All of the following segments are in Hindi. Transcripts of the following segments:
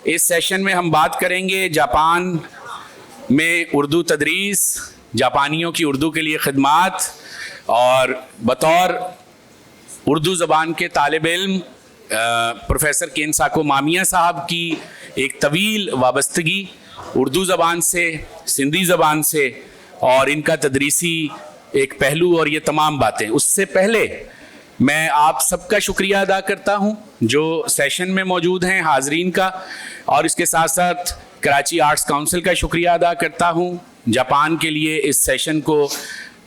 इस सेशन में हम बात करेंगे जापान में उर्दू तदरीस, जापानियों की उर्दू के लिए खिदमात और बतौर उर्दू ज़बान के तालिब इल्म प्रोफेसर केनसाको मामिया साहब की एक तवील वाबस्तगी उर्दू ज़बान से, सिंधी ज़बान से और इनका तदरीसी एक पहलू और ये तमाम बातें। उससे पहले मैं आप सबका शुक्रिया अदा करता हूँ जो सेशन में मौजूद हैं, हाजरीन का, और इसके साथ साथ कराची आर्ट्स काउंसिल का शुक्रिया अदा करता हूँ जापान के लिए इस सेशन को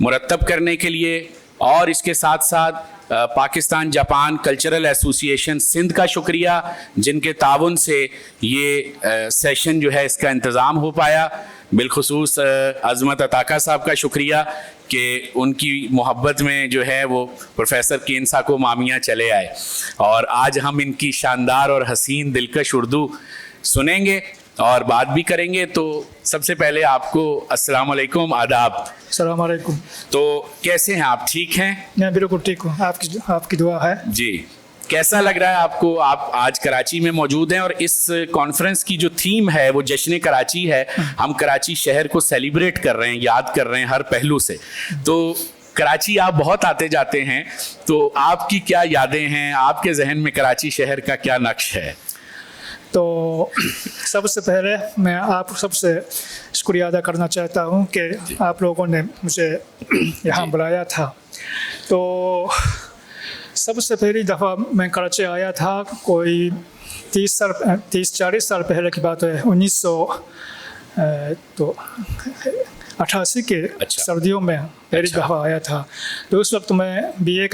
मुरतब करने के लिए, और इसके साथ साथ Pakistan Japan cultural association Sindh का शुक्रिया जिनके ताउन से ये सेशन जो है इसका इंतज़ाम हो पाया। बिलखुसूस अज़मत अताका साहब का शुक्रिया कि उनकी मोहब्बत में जो है वो प्रोफेसर केनसाको मामिया चले आए और आज हम इनकी शानदार और हसीन दिलकश उर्दू सुनेंगे और बात भी करेंगे। तो सबसे पहले आपको अस्सलाम वालेकुम, आदाब। अस्सलाम वालेकुम। तो कैसे हैं आप, ठीक हैं? मैं बिल्कुल ठीक हूँ, आपकी दुआ है जी। कैसा लग रहा है आपको? आप आज कराची में मौजूद हैं और इस कॉन्फ्रेंस की जो थीम है वो जश्न कराची है। हम कराची शहर को सेलिब्रेट कर रहे हैं, याद कर रहे हैं हर पहलू से। तो कराची आप बहुत आते जाते हैं, तो आपकी क्या यादें हैं, आपके जहन में कराची शहर का क्या नक्श है? तो सबसे पहले मैं आप सबसे शुक्रिया अदा करना चाहता हूँ कि आप लोगों ने मुझे यहाँ बुलाया था। तो सबसे पहली दफ़ा मैं कराची आया था कोई 30-40 साल पहले की बात है, 1988 के सर्दियों में पहली दफ़ा आया था। तो उस वक्त मैं BA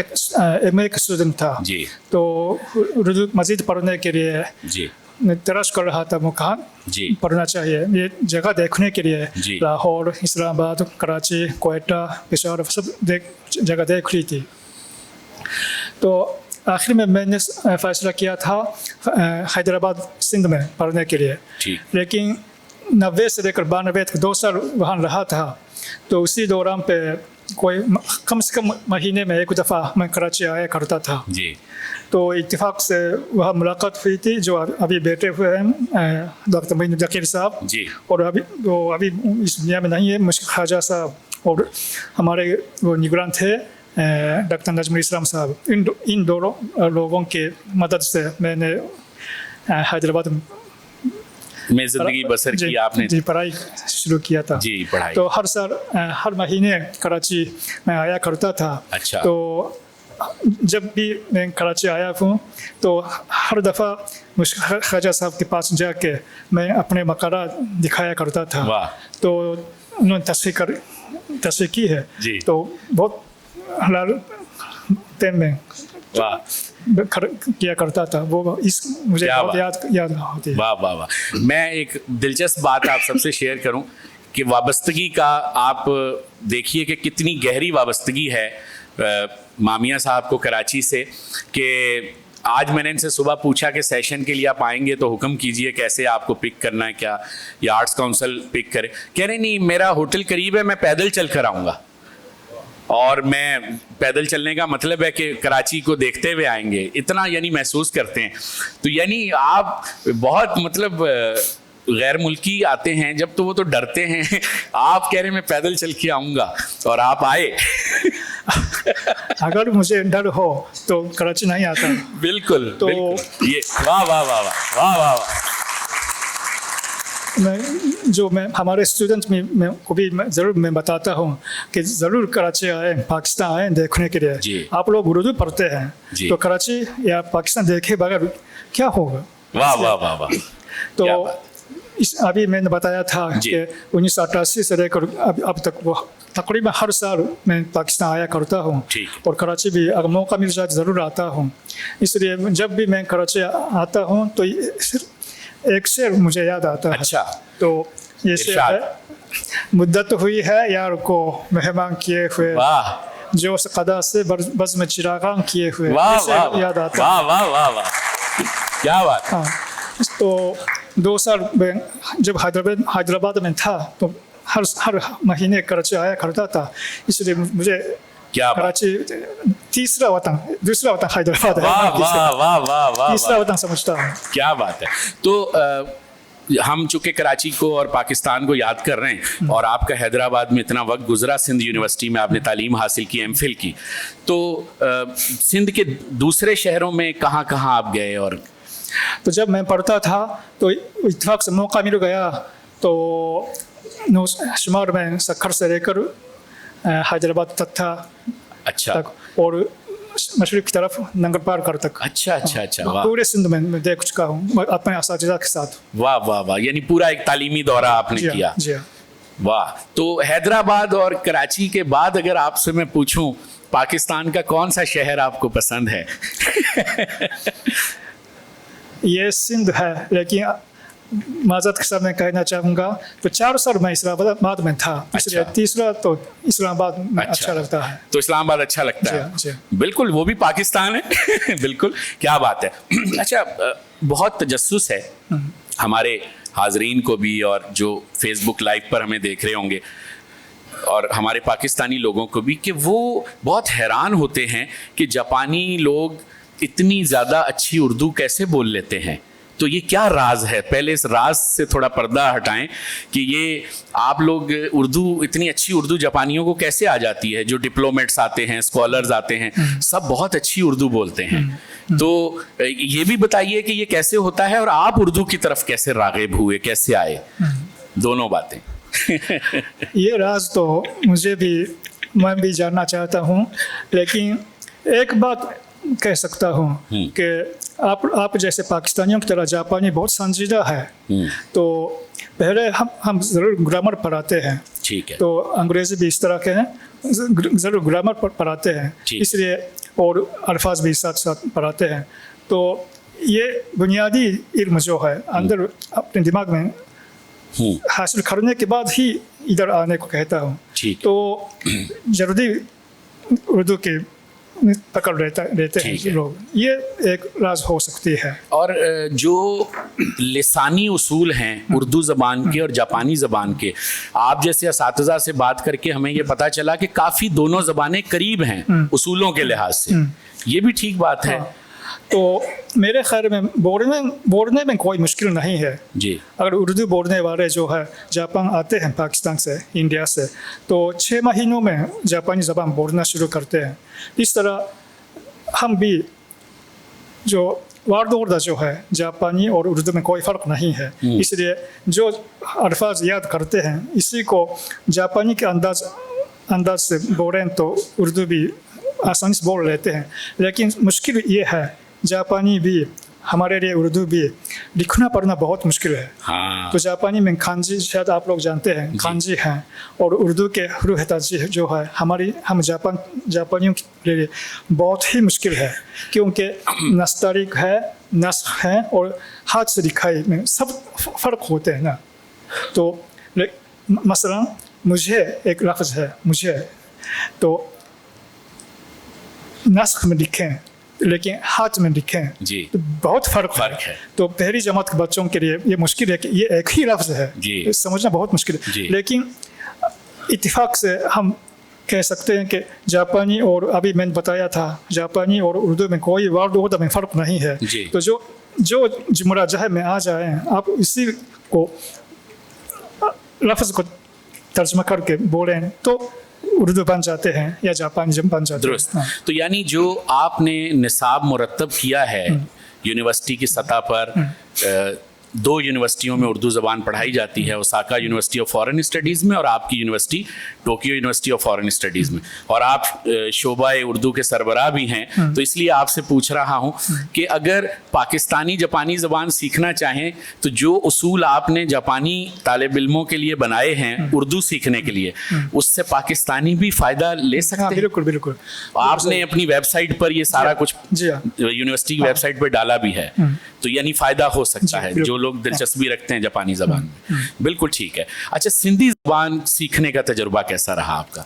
MA का स्टूडेंट था जी। तो उर्दू मज़ीद पढ़ने के लिए जी तलाश कर रहा था, कहाँ पढ़ना चाहिए, ये जगह देखने के लिए लाहौर, इस्लामाबाद, कराची, कोयटा, पेशावर सब जगह देख ली थी। तो आखिर में मैंने फ़ैसला किया था हैदराबाद सिंध में पढ़ने के लिए, लेकिन 90 से लेकर 92 तक 2 साल वहाँ रहा था। तो उसी दौरान पे कोई कम से कम महीने में एक दफ़ा मैं कराची आया करता था जी। तो इत्तेफाक से वह मुलाकात हुई थी जो अभी बैठे हुए हैं डॉक्टर मोइन ज़कीर साहब जी, और अभी इस दुनिया में नहीं है, मुश्किल ख्वाजा साहब, और हमारे वो निगरान थे डॉक्टर नजमुल इस्लाम साहब। इन दोनों लोगों के मदद से मैंने हैदराबाद में ज़िंदगी बसर की आपने जी पढ़ाई शुरू किया था जी। पढ़ाई तो हर साल हर महीने कराची में आया करता था। अच्छा। तो जब भी मैं कराची आया हूँ तो हर दफ़ा मुश्किल ख्वाजा साहब के पास जाके मैं अपने मकारात दिखाया करता था। तो उन्होंने तस्वीर की है जी। तो बहुत हलाल टाइम में किया करता था वो, इस मुझे बहुत याद होती है। वाह वाह वाह। मैं एक दिलचस्प बात आप सबसे शेयर करूं कि वाबस्तगी का आप देखिए कि कितनी गहरी वाबस्तगी है मामिया साहब को कराची से, कि आज मैंने इनसे सुबह पूछा कि सेशन के लिए आप आएंगे तो हुक्म कीजिए कैसे आपको पिक करना है, क्या या आर्ट्स काउंसिल पिक करे। कह रहे नहीं, मेरा होटल करीब है, मैं पैदल चल कर आऊँगा। और मैं पैदल चलने का मतलब है कि कराची को देखते हुए आएंगे, इतना यानी महसूस करते हैं। तो यानी आप बहुत मतलब गैर मुल्की आते हैं जब, तो वो तो डरते हैं। आप कह रहे हैं मैं पैदल चल के आऊँगा और आप आए। अगर मुझे डर हो तो कराची नहीं आता। बिल्कुल तो बिल्कुल। ये वाह वाह वाह वाह वाह वाह वाह। मैं हमारे स्टूडेंट्स में को भी ज़रूर बताता हूँ कि ज़रूर कराची आए, पाकिस्तान आए देखने के लिए। आप लोग उर्दू पढ़ते हैं तो कराची या पाकिस्तान देखे बगैर क्या होगा। वाह वाह वाह वाह। तो अभी मैंने बताया था कि 1988 से लेकर अब तक वो तकरीबन हर साल मैं पाकिस्तान आया करता हूँ और कराची भी अगर मौका मिल जाए ज़रूर आता हूँ। इसलिए जब भी मैं कराची आता हूँ तो एक शेर मुझे याद आता है। अच्छा। तो ये शेर है, मुद्दत हुई है यार को मेहमान किए हुए, जो कदा से बज़ में चिरागान किए हुए। वाह याद आता है। वाह वाह वाह वाह, क्या बात। हाँ, तो 2 साल जब हैदराबाद में था तो हर महीने कराची आया करता था। इसलिए मुझे क्या बात। कराची तीसरा वतन, दूसरा वतन हैदराबाद वाह है, वाह वाह वाह वाह तीसरा वाह। वतन समझता हूँ। क्या बात है। तो हम चूंकि कराची को और पाकिस्तान को याद कर रहे हैं और आपका हैदराबाद में इतना वक्त गुजरा, सिंध यूनिवर्सिटी में आपने तालीम हासिल की, एमफिल की, तो सिंध के दूसरे शहरों में कहाँ कहाँ आप गए? और तो जब मैं पढ़ता था तो इत्तेफाक से मौका मिल गया तो शुमार में सक्खर से लेकर हैदराबाद तक था, अच्छा तक, और मशरक़ की तरफ नंगर पार कर तक। अच्छा अच्छा अच्छा, वाह पूरे सिंध में मैं देख चुका हूँ अपने असातिज़ा के साथ। वाह वाह वाह, यानी पूरा एक तालीमी दौरा आपने जी किया। हाँ, जी हाँ। वाह। तो हैदराबाद और कराची के बाद अगर आपसे मैं पूछूं पाकिस्तान का कौन सा शहर आपको पसंद है? ये सिंध है, लेकिन माजरत के साथ मैं कहना चाहूँगा तो 4 साल मैं इस्लामाबाद में था, इसलिए अच्छा। तीसरा तो इस्लामाबाद में अच्छा लगता है। तो इस्लामाबाद अच्छा लगता जी है। हाँ, जी हाँ। बिल्कुल, वो भी पाकिस्तान है। बिल्कुल, क्या बात है। अच्छा, बहुत तजस्सुस है हमारे हाजरीन को भी, और जो फेसबुक लाइव पर हमें देख रहे होंगे, और हमारे पाकिस्तानी लोगों को भी, कि वो बहुत हैरान होते हैं कि जापानी लोग इतनी ज़्यादा अच्छी उर्दू कैसे बोल लेते हैं। तो ये क्या राज है? पहले इस राज से थोड़ा पर्दा हटाएं कि ये आप लोग उर्दू, इतनी अच्छी उर्दू जापानियों को कैसे आ जाती है? जो डिप्लोमेट्स आते हैं, स्कॉलर्स आते हैं, सब बहुत अच्छी उर्दू बोलते हैं। तो ये भी बताइए कि ये कैसे होता है, और आप उर्दू की तरफ कैसे राग़िब हुए, कैसे आए? दोनों बातें। ये राज तो मैं भी जानना चाहता हूँ, लेकिन एक बात कह सकता हूँ कि आप जैसे पाकिस्तानियों की तरह जापानी बहुत संजीदा है। तो पहले हम ज़रूर ग्रामर पढ़ाते हैं, ठीक है, तो अंग्रेज़ी भी इस तरह के हैं, ज़रूर ग्रामर पढ़ाते हैं, इसलिए, और अल्फाज भी साथ साथ पढ़ाते हैं। तो ये बुनियादी इल्म जो है अंदर अपने दिमाग में हासिल करने के बाद ही इधर आने को कहता हूँ। तो जल्दी उर्दू के पकड़ लेते हैं लोग, ये एक राज हो सकती है। और जो लिसानी उसूल हैं उर्दू ज़बान के और जापानी ज़बान के, आप जैसे असातिज़ा से बात करके हमें ये पता चला कि काफ़ी दोनों ज़बानें करीब हैं उसूलों के लिहाज से। ये भी ठीक बात है। तो मेरे ख्याल में बोलने में कोई मुश्किल नहीं है जी। अगर उर्दू बोलने वाले जो है जापान आते हैं पाकिस्तान से, इंडिया से, तो 6 महीनों में जापानी ज़बान बोलना शुरू करते हैं। इस तरह हम भी जो वर्ड ऑर्डर जो है जापानी और उर्दू में कोई फ़र्क नहीं है, इसलिए जो अल्फाज याद करते हैं इसी को जापानी के अंदाज से बोलें तो उर्दू भी आसानी से बोल लेते हैं। लेकिन मुश्किल ये है, जापानी भी हमारे लिए उर्दू भी लिखना पढ़ना बहुत मुश्किल है। हाँ। तो जापानी में खांजी, शायद आप लोग जानते हैं, खांजी हैं, और उर्दू के हरूफ ताजी जो है हम जापानियों के लिए बहुत ही मुश्किल है, क्योंकि नस्तरिक है, नस्ख है, और हाथ से लिखाई में सब फ़र्क होते हैं ना। तो मसलन मुझे एक लफ्ज़ है, मुझे, तो नस्ख में लिखें लेकिन हाथ में लिखें जी, तो बहुत फ़र्क है। तो पहली जमात के बच्चों के लिए ये मुश्किल है कि ये एक ही लफ्ज़ है, समझना बहुत मुश्किल है। लेकिन इत्तेफाक से हम कह सकते हैं कि जापानी, और अभी मैंने बताया था जापानी और उर्दू में कोई वर्ड ऑर्डर में फ़र्क नहीं है। तो जो जुमला जहाँ में आ जाए आप इसी को लफ्ज़ को तर्जमा करके बोलें तो उर्दू बन जाते हैं या जापानी बन जाते हैं। तो यानी जो आपने निसाब मुरतब किया है यूनिवर्सिटी की सतह पर, 2 यूनिवर्सिटियों में उर्दू ज़बान पढ़ाई जाती है, Osaka university of foreign studies में और आपकी university Tokyo university of foreign studies में, और आप शोबाए उर्दू के सरबराह भी हैं। तो इसलिए आपसे पूछ रहा हूं कि अगर पाकिस्तानी जापानी ज़बान सीखना चाहें तो जो उसूल आपने जापानी तालिब इल्मों के लिए बनाए हैं उर्दू सीखने के लिए, उससे पाकिस्तानी भी फ़ायदा ले सकते हैं। बिल्कुल बिल्कुल। आपने अपनी वेबसाइट पर ये सारा कुछ यूनिवर्सिटी की वेबसाइट पर डाला भी है, तो यानी फ़ायदा हो सकता है जो लोग दिलचस्पी रखते हैं जापानी ज़बान में। बिल्कुल ठीक है। अच्छा, सिंधी ज़बान सीखने का तजुर्बा कैसा रहा आपका?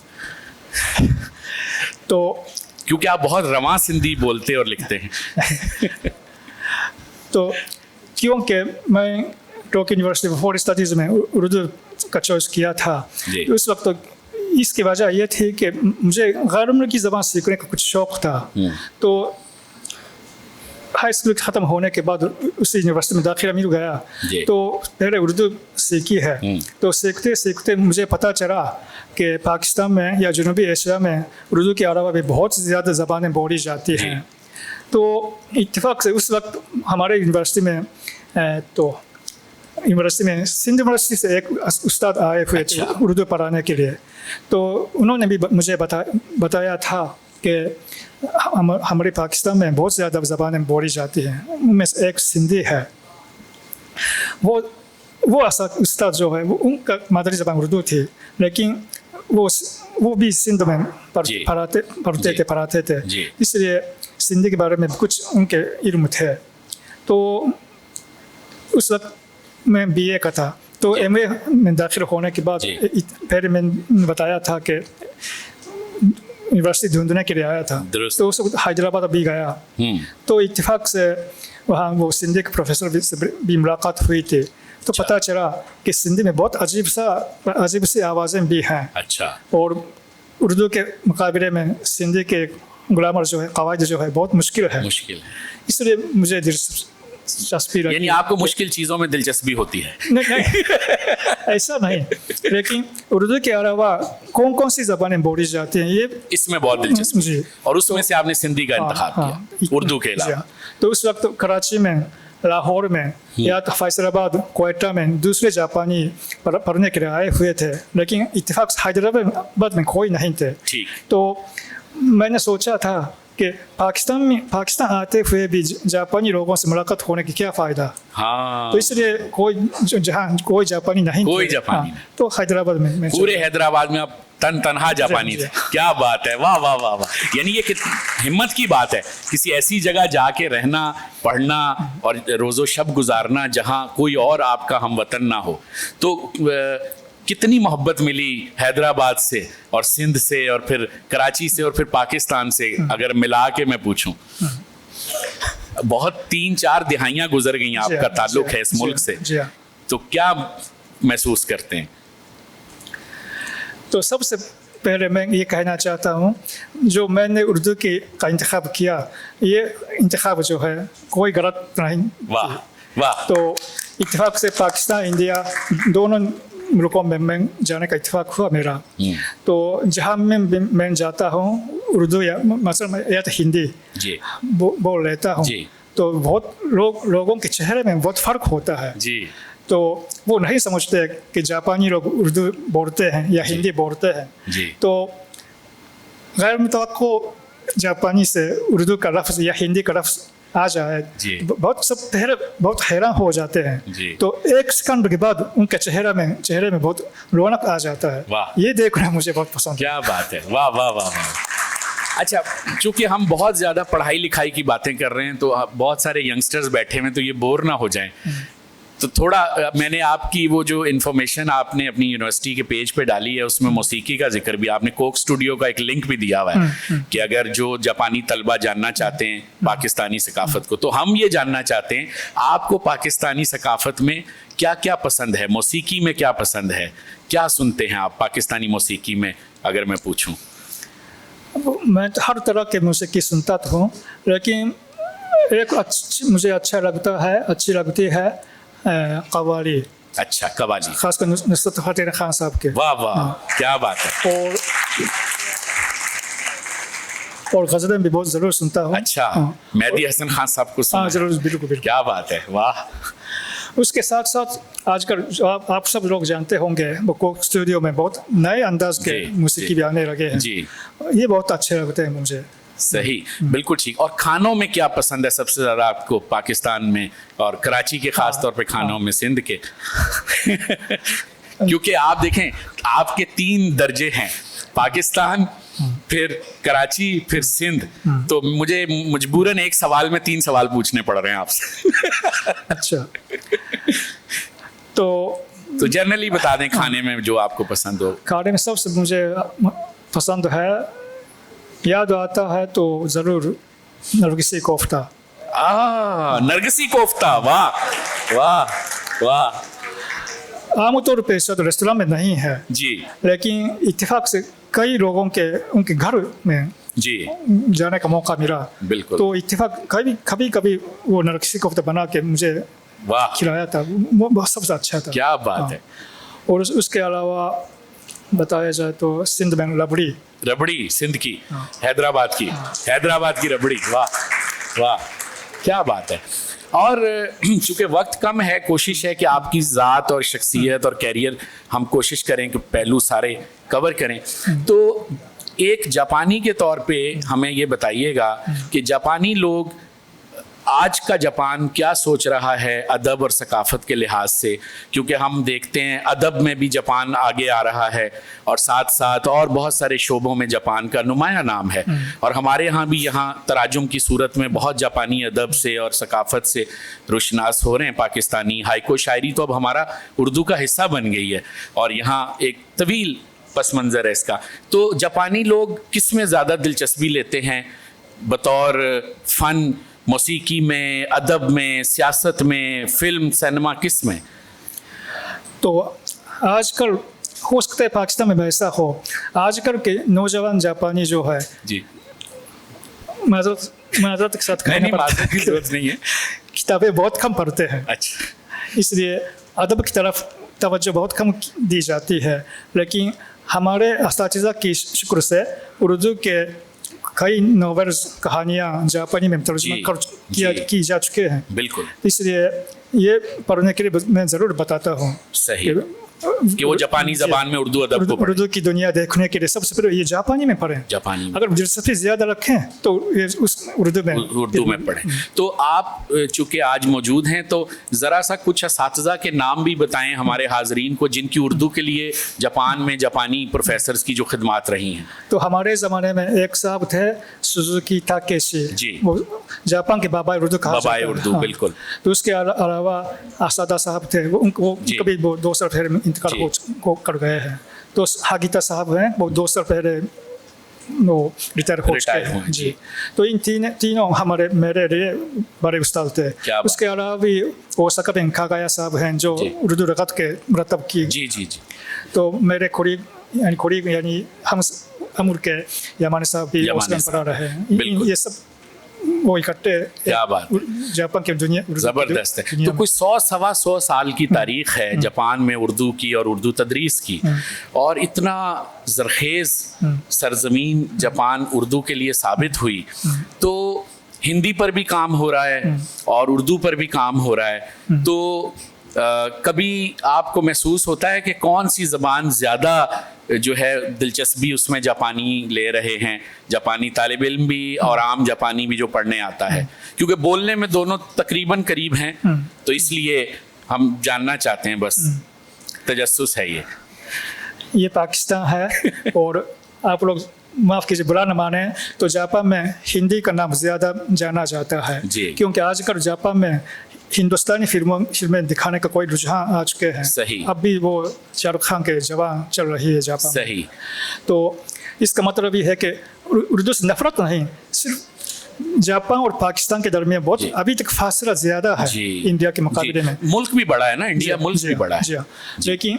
तो क्योंकि आप बहुत रवां सिंधी बोलते और लिखते हैं। तो क्योंकि मैं Tokyo university of foreign studies में उर्दू का चॉइस किया था, उस वक्त तो इसकी वजह ये थी कि मुझे गैर मुल्की ज़बान सीखने का कुछ शौक़ था। तो हाई स्कूल ख़त्म होने के बाद उसी यूनिवर्सिटी में दाखिला मिल गया, तो पहले उर्दू सीखी है। तो सीखते सीखते मुझे पता चला कि पाकिस्तान में या जनूबी एशिया में उर्दू के अलावा भी बहुत ज़्यादा ज़बानें बोली जाती हैं। तो इत्तेफाक से उस वक्त हमारे यूनिवर्सिटी में सिंध यूनिवर्सिटी से एक उस्ताद आए हुए थे उर्दू पढ़ाने के लिए। तो उन्होंने भी मुझे बताया था कि हमारे पाकिस्तान में बहुत ज़्यादा ज़बानें बोली जाती हैं, उनमें से एक सिंधी है। वो उस्ताद जो है वो उनका मादरी ज़बान उर्दू थी, लेकिन वो भी सिंध में पढ़ाते थे, इसलिए सिंधी के बारे में कुछ उनके इल्म थे। तो उस वक्त मैं BA का था, तो MA में दाखिल होने के बाद पहले मैंने बताया था कि यूनिवर्सिटी ढूंढने के लिए आया था, तो उस वक्त हैदराबाद भी गया। तो इत्तेफाक से वहाँ वो सिंधी के प्रोफेसर से भी मुलाकात हुई थी, तो पता चला कि सिंधी में बहुत अजीब सी आवाज़ें भी हैं। अच्छा। और उर्दू के मुकाबले में सिंधी के ग्रामर जो है, कवायद जो है, बहुत मुश्किल है। इसलिए मुझे दिलचस्पी रही। यानी आपको मुश्किल चीज़ों में दिलचस्पी होती है? नहीं ऐसा नहीं, लेकिन उर्दू के अलावा कौन कौन सी ज़बानें बोली जाती हैं ये इसमें बहुत दिलचस्पी जी। और उसमें से आपने सिंधी का इंतखाब किया उर्दू के अलावा। तो उस वक्त कराची में, लाहौर में या तो फैसलाबाद, क्वेटा में दूसरे जापानी पढ़ने के लिए आए हुए थे, लेकिन इत्तेफाक से हैदराबाद में कोई नहीं थे। तो मैंने सोचा था कि पाकिस्तान आते हुए भी जापानी लोगों से मुलाकात होने की क्या फ़ायदा। तो इसलिए जहाँ कोई जापानी नहीं, तो हैदराबाद में पूरे हैदराबाद में आप तनहा जापानी थे। क्या बात है, वाह वाह वाह वाह। यानी ये हिम्मत की बात है, किसी ऐसी जगह जाके रहना, पढ़ना और रोज़ो शब गुजारना जहाँ कोई और आपका हमवतन ना हो। तो कितनी मोहब्बत मिली हैदराबाद से और सिंध से और फिर कराची से और फिर पाकिस्तान से, अगर मिला के मैं पूछूं। बहुत 3-4 दिहाइयाँ गुजर गई आपका ताल्लुक है इस मुल्क से, तो क्या महसूस करते हैं? तो सबसे पहले मैं ये कहना चाहता हूँ, जो मैंने उर्दू का इंतखाब किया, ये इंतखाब जो है कोई गलत नहीं। वाह वाह। तो इत्तेफाक से पाकिस्तान, इंडिया दोनों मुल्कों में मैं जाने का इत्तेफाक हुआ मेरा। तो जहाँ मैं जाता हूँ उर्दू या मतलब या तो हिंदी बोल लेता हूँ, तो बहुत लोगों के चेहरे में बहुत फ़र्क होता है जी। तो वो नहीं समझते कि जापानी लोग उर्दू बोलते हैं या हिंदी बोलते हैं जी। तो गैर मुतवक्को जापानी से उर्दू का लफ्ज़ या हिंदी का लफ्ज़ आ जाए, बहुत हैरान हो जाते हैं। तो एक सेकंड के बाद उनके चेहरे में बहुत रौनक आ जाता है। ये देखना मुझे बहुत पसंद है। क्या बात है, वाह वाह वाह वाह। अच्छा, चूंकि हम बहुत ज़्यादा पढ़ाई लिखाई की बातें कर रहे हैं, तो बहुत सारे यंगस्टर्स बैठे हुए, तो ये बोर ना हो जाएं, तो थोड़ा मैंने आपकी वो जो इन्फॉर्मेशन आपने अपनी यूनिवर्सिटी के पेज पे डाली है, उसमें मौसीकी का जिक्र भी, आपने कोक स्टूडियो का एक लिंक भी दिया हुआ है कि अगर जो जापानी तलबा जानना चाहते हैं पाकिस्तानी सकाफ़त को, तो हम ये जानना चाहते हैं आपको पाकिस्तानी सकाफ़त में क्या क्या पसंद है, मौसीकी में क्या पसंद है, क्या सुनते हैं आप पाकिस्तानी मौसीकी में, अगर मैं पूछूँ? मैं तो हर तरह के मौसीकी सुनता हूँ, लेकिन एक मुझे अच्छी लगती है कव्वाली। अच्छा, कव्वाली, खासकर नुसरत फ़तेह अली खान साहब के। वाह वाह, क्या बात है। और गज़लें भी बहुत ज़रूर सुनता हूँ। अच्छा, मेहदी हसन खान साहब को सुना? ज़रूर, बिल्कुल। क्या बात है, वाह। उसके साथ साथ आजकल आप सब लोग जानते होंगे, वो कोक स्टूडियो में बहुत नए अंदाज के मौसीकी भी आने लगे हैं जी। ये बहुत अच्छे लगते हैं मुझे। सही, बिल्कुल ठीक। और खानों में क्या पसंद है सबसे ज़्यादा आपको पाकिस्तान में, और कराची के ख़ास तौर पे खानों में, सिंध के? क्योंकि आप देखें, आपके 3 दर्जे हैं, पाकिस्तान, फिर कराची, फिर सिंध, तो मुझे मजबूरन एक सवाल में 3 सवाल पूछने पड़ रहे हैं आपसे। अच्छा, तो जनरली बता दें खाने में जो आपको पसंद हो। खाने में सबसे मुझे पसंद है, याद आता है तो ज़रूर नरगिसी कोफ्ता। नरगिसी कोफ्ता, वाह वाह वाह। आमतौर पे शायद रेस्टोरेंट में नहीं है जी लेकिन इत्तेफाक से कई लोगों के उनके घर में जी जाने का मौका मिला। बिल्कुल। तो इत्तेफाक कभी कभी वो नरगिसी कोफ्ता बना के मुझे वाह खिलाया था, वो बहुत सबसे अच्छा था। क्या बात है। और उसके अलावा बताया जाए तो सिंध में रबड़ी सिंध की, हैदराबाद की रबड़ी, वाह वाह क्या बात है। और चूंकि वक्त कम है, कोशिश है कि आपकी ज़ात और शख्सियत और कैरियर हम कोशिश करें कि पहलू सारे कवर करें। तो एक जापानी के तौर पे हमें ये बताइएगा कि जापानी लोग आज का जापान क्या सोच रहा है अदब और सकाफ़त के लिहाज से, क्योंकि हम देखते हैं अदब में भी जापान आगे आ रहा है और साथ साथ और बहुत सारे शोबों में जापान का नुमाया नाम है। और हमारे यहाँ भी यहाँ तराजुम की सूरत में बहुत जापानी अदब से और सकाफ़त से रोशनास हो रहे हैं। पाकिस्तानी हाइको शायरी तो अब हमारा उर्दू का हिस्सा बन गई है और यहाँ एक तवील पस मंज़र है इसका। तो जापानी लोग किस में ज़्यादा दिलचस्पी लेते हैं बतौर फ़न, मौसीकी में, अदब में, सियासत में, फिल्म सिनेमा, किस में? तो आजकल हो सकता है पाकिस्तान में वैसा हो, आजकल के नौजवान जापानी जो है जी माजरत के साथ नहीं माजरत की जरूरत नहीं है, किताबें बहुत कम पढ़ते हैं। अच्छा, इसलिए अदब की तरफ तवज्जो बहुत कम दी जाती है। लेकिन हमारे असातिज़ा की शुक्र से उर्दू के कई नॉवेल्स, कहानियाँ जापानी में तर्जुमा की जा चुके हैं। बिल्कुल। इसलिए ये पढ़ने के लिए मैं ज़रूर बताता हूँ सही कि वो जापानी ज़बान में उर्दू अदब को पढ़ें। उर्दू की दुनिया देखने के लिए सबसे पहले ये जापानी में पढ़ें। जापानी में। अगर दिलचस्पी ज़्यादा रखें तो ये उस उर्दू में पढ़ें। तो आप चूँकि आज मौजूद हैं तो ज़रा सा कुछ असातिज़ा के नाम भी बताएं हमारे हाजरीन को जिनकी उर्दू के लिए जापान में जापानी प्रोफेसर्स की जो खिदमात रही हैं। तो हमारे ज़माने में एक साहब थे सुजुकी ताकेशी जी, वो जापान के बाबा उर्दू कहा जाता है। उर्दू बिल्कुल। तो उसके अलावा आसादा साहब थे, वो कभी वो 2 साल पहले इंतकाल कर गए हैं। तो हागिता साहब हैं, वो 2 साल पहले वो रिटायर हो चुके हैं जी। तो इन तीनों मेरे लिए बड़े उस्ताद थे। उसके अलावा भी ओसाका में कागाया साहब हैं जो उर्दू रगत के मरतब की जी जी जी। तो मेरे कोरीग यानी हम अमूर के यामानी साहब भी ओसाका में पढ़ा रहे हैं। ये सब वो इकट्ठे, क्या बात, जापान की दुनिया जबरदस्त है। तो कुछ 100-125 साल की तारीख है जापान में उर्दू की और उर्दू तदरीस की, और इतना जरखेज सरजमीन जापान उर्दू के लिए साबित हुई। तो हिंदी पर भी काम हो रहा है और उर्दू पर भी काम हो रहा है। तो कभी आपको महसूस होता है कि कौन सी ज़बान ज़्यादा जो है दिलचस्पी उसमें जापानी ले रहे हैं, जापानी तालिब इल्म भी और आम जापानी भी जो पढ़ने आता है, क्योंकि बोलने में दोनों तकरीबन करीब हैं, तो इसलिए हम जानना चाहते हैं, बस तजस्सुस है ये पाकिस्तान है। और आप लोग माफ़ कीजिए बुरा न माने तो जापान में हिंदी का नाम ज़्यादा जाना जाता है, क्योंकि आजकल जापान में हिंदुस्तानी फिल्में दिखाने का कोई रुझान आ चुके हैं। सही। अब भी वो शाहरुख खान के जवान चल रही है जापान। सही। तो इसका मतलब ये है कि उर्दू से नफरत नहीं, सिर्फ जापान और पाकिस्तान के दरमियान बहुत अभी तक फासला ज़्यादा है इंडिया के मुकाबले में। मुल्क भी बड़ा है ना, इंडिया मुल्क भी बड़ा है। लेकिन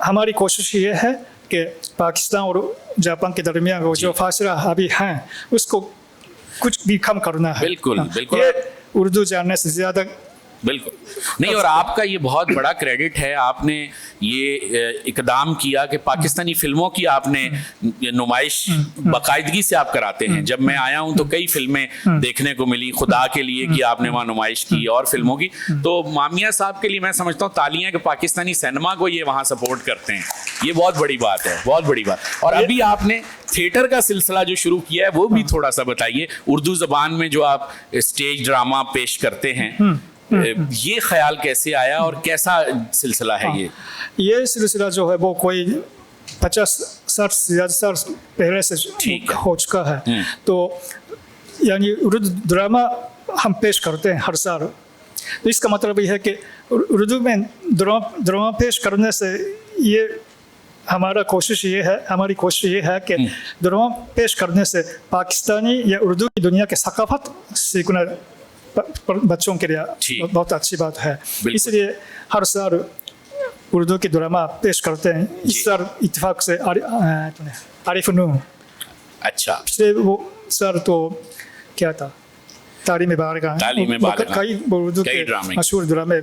हमारी कोशिश ये है कि पाकिस्तान और जापान के दरमियान वो जो फासला अभी है उसको कुछ भी कम करना है। बिल्कुल बिल्कुल। उर्दू जानने से ज़्यादा बिल्कुल नहीं, और आपका ये बहुत बड़ा क्रेडिट है, आपने ये इकदाम किया कि पाकिस्तानी फिल्मों की आपने नुमाइश बाकायदगी से आप कराते हैं। जब मैं आया हूं तो कई फिल्में देखने को मिली, खुदा के लिए की आपने वहाँ नुमाइश की और फिल्मों की। तो मामिया साहब के लिए मैं समझता हूँ तालियां कि पाकिस्तानी सिनेमा को ये वहाँ सपोर्ट करते हैं, ये बहुत बड़ी बात है, बहुत बड़ी बात। और अभी आपने थिएटर का सिलसिला जो शुरू किया है वो भी थोड़ा सा बताइए, उर्दू ज़बान में जो आप स्टेज ड्रामा पेश करते हैं, ये ख्याल कैसे आया और कैसा सिलसिला है ये सिलसिला जो है वो कोई 50-60 साल पहले से हो चुका है। तो यानी उर्दू ड्रामा हम पेश करते हैं हर साल। तो इसका मतलब ये है कि उर्दू में ड्रामा पेश करने से ये हमारी कोशिश ये है कि ड्रामा पेश करने से पाकिस्तानी या उर्दू की दुनिया के सकाफत सीखना बच्चों के लिए बहुत अच्छी बात है। इसलिए हर साल उर्दू की ड्रामा पेश करते हैं। इस साल इत्तेफाक से आरिफ नूर, अच्छा, पिछले वो सर तो क्या था, तालीम बारगाह, कई उर्दू के मशहूर ड्रामे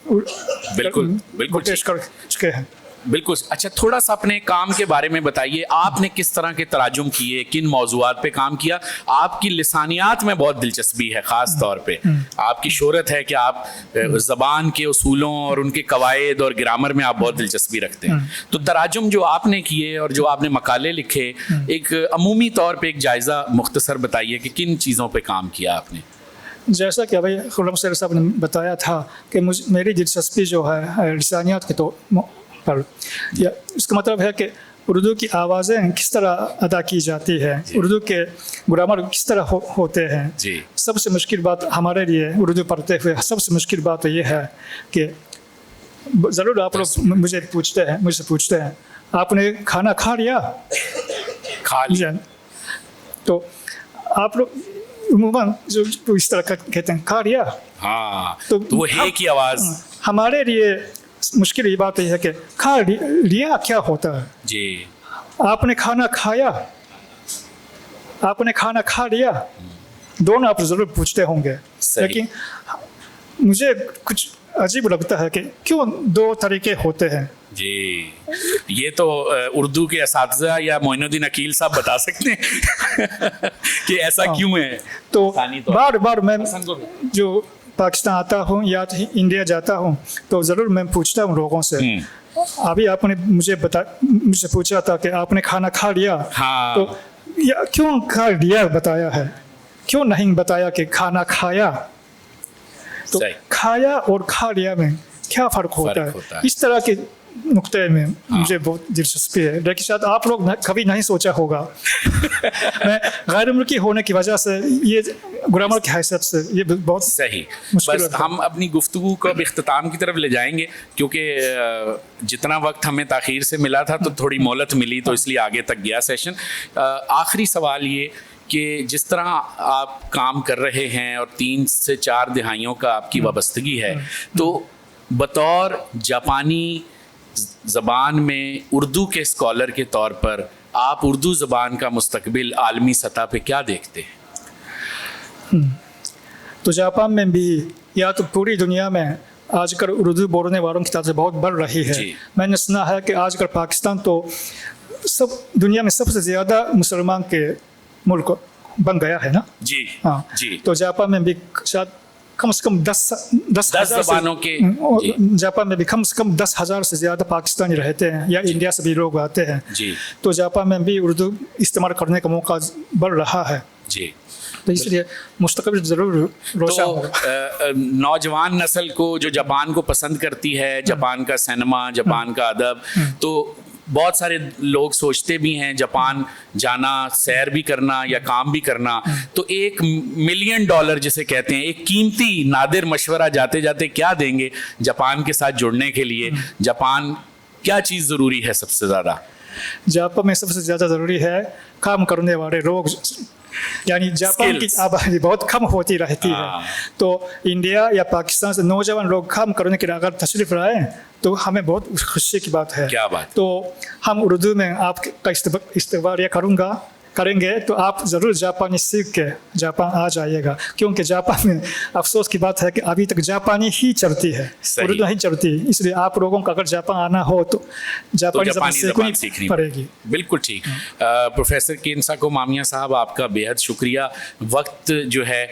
बिल्कुल पेश कर चुके हैं। बिल्कुल। अच्छा, थोड़ा सा अपने काम के बारे में बताइए, आपने किस तरह के तराजुम किए, किन मौज़ूआत पे काम किया? आपकी लिसानियात में बहुत दिलचस्पी है, ख़ास तौर पे आपकी शोहरत है कि आप ज़बान के उसूलों और उनके कवायद और ग्रामर में आप बहुत दिलचस्पी रखते हैं। तो तराजुम जो आपने किए और जो आपने मकाले लिखे, एक अमूमी तौर पर एक जायज़ा मुख्तसर बताइए कि किन चीज़ों पर काम किया आपने? जैसा कि अभी खुर्रम सैयद साहब ने बताया था कि मेरी दिलचस्पी जो है लिसानियात के तो पर, या इसका मतलब है कि उर्दू की आवाज़ें किस तरह अदा की जाती है, उर्दू के ग्रामर किस तरह होते हैं जी। सबसे मुश्किल बात हमारे लिए उर्दू पढ़ते हुए सबसे मुश्किल बात ये है कि ज़रूर आप लोग मुझसे पूछते हैं आपने खाना खा लिया? खा लिया। तो आप लोग उम्मन जो इस तरह कहते हैं खा लिया। हाँ, तो वो है की आवाज़ हमारे लिए मुश्किल ये बात है कि खा लिया क्या होता है जी। आपने खाना खाया, आपने खाना खा लिया, दोनों आप जरूर पूछते होंगे। लेकिन मुझे कुछ अजीब लगता है कि क्यों दो तरीके होते हैं जी। ये तो उर्दू के असातिज़ा या मोइनुद्दीन अकील साहब बता सकते हैं कि ऐसा क्यों है। तो बार बार मैं जो पाकिस्तान आता हूँ या इंडिया जाता हूँ तो ज़रूर मैं पूछता हूँ लोगों से। अभी आपने मुझसे पूछा था कि आपने खाना खा लिया। हाँ। तो या क्यों खा लिया बताया है, क्यों नहीं बताया कि खाना खाया? तो खाया और खा लिया में क्या फ़र्क होता है? इस तरह के नुक्ते में मुझे बहुत दिलचस्पी है, लेकिन शायद आप लोग कभी नहीं सोचा होगा। मैं गैर मुल्की होने की वजह से ये ग्रामर की हैसियत से ये बहुत सही। बस हम अपनी गुफ्तगू को अब इख्तिताम की तरफ ले जाएंगे, क्योंकि जितना वक्त हमें ताख़ीर से मिला था तो थोड़ी मोहलत मिली, तो इसलिए आगे तक गया सेशन। आखिरी सवाल ये कि जिस तरह आप काम कर रहे हैं और 3 से 4 दिहाइयों का आपकी वाबस्तगी है, तो बतौर जापानी ज़बान में उर्दू के स्कॉलर के तौर पर आप उर्दू ज़बान का मुस्तकबिल आलमी सतह पे क्या देखते हैं? तो जापान में भी या तो पूरी दुनिया में आजकल उर्दू बोलने वालों की तादाद बहुत बढ़ रही है। मैंने सुना है कि आजकल पाकिस्तान तो सब दुनिया में सबसे ज़्यादा मुसलमान के मुल्क बन गया है ना जी। हाँ जी। तो जापान में भी शायद कम से कम 10,000 ज़बानों के, जापान में भी कम से कम 10,000 से ज़्यादा पाकिस्तानी रहते हैं या इंडिया से भी लोग आते हैं जी। तो जापान में भी उर्दू इस्तेमाल करने का मौका बढ़ रहा है जी। तो इसलिए मुस्तकबिल ज़रूर रोशन होगा। नौजवान नस्ल को जो जापान को पसंद करती है, जापान का सिनेमा, जापान का अदब, तो बहुत सारे लोग सोचते भी हैं जापान जाना, सैर भी करना या काम भी करना, तो $1 मिलियन जिसे कहते हैं, एक कीमती नादिर मशवरा जाते जाते क्या देंगे जापान के साथ जुड़ने के लिए? जापान क्या चीज़ ज़रूरी है सबसे ज़्यादा? जापान में सबसे ज़्यादा ज़रूरी है काम करने वाले लोग, यानी जापान की आबादी बहुत कम होती रहती है। तो इंडिया या पाकिस्तान से नौजवान लोग काम करने के लिए अगर तशरीफ़ लाएँ तो हमें बहुत खुशी की बात है। क्या बात? तो हम उर्दू में आपका इस्तकबाल करेंगे तो आप ज़रूर जापानी सीख के जापान आ जाइएगा, क्योंकि जापान में अफसोस की बात है कि अभी तक जापानी ही चलती है, उर्दू नहीं चलती। इसलिए आप लोगों को अगर जापान आना हो तो जापानी ज़बान सीखनी पड़ेगी। बिल्कुल ठीक। प्रोफेसर केनसाको मामिया साहब, आपका बेहद शुक्रिया। वक्त जो है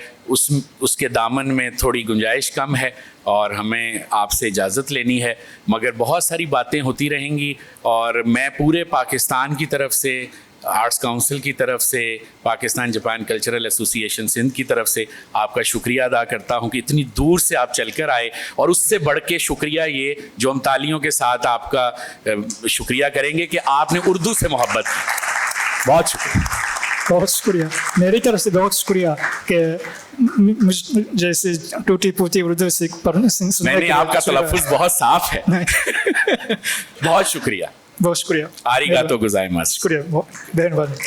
उसके दामन में थोड़ी गुंजाइश कम है और हमें आपसे इजाज़त लेनी है, मगर बहुत सारी बातें होती रहेंगी और मैं पूरे पाकिस्तान की तरफ से, आर्ट्स काउंसिल की तरफ से, Pakistan Japan cultural association Sindh की तरफ से आपका शुक्रिया अदा करता हूं कि इतनी दूर से आप चलकर आए, और उससे बढ़ के शुक्रिया ये जो हम तालियों के साथ आपका शुक्रिया करेंगे कि आपने उर्दू से मोहब्बत की। बहुत शुक्रिया। बहुत शुक्रिया, मेरी तरफ से बहुत शुक्रिया कि जैसे टूटी फूटी उर्दू सीख पढ़ने सुनने नहीं, आपका तलफ़्फ़ुज़ बहुत साफ है। बहुत शुक्रिया। बहुत शुक्रिया। आरिगातो गोज़ाइमासु। शुक्रिया, बहुत धन्यवाद।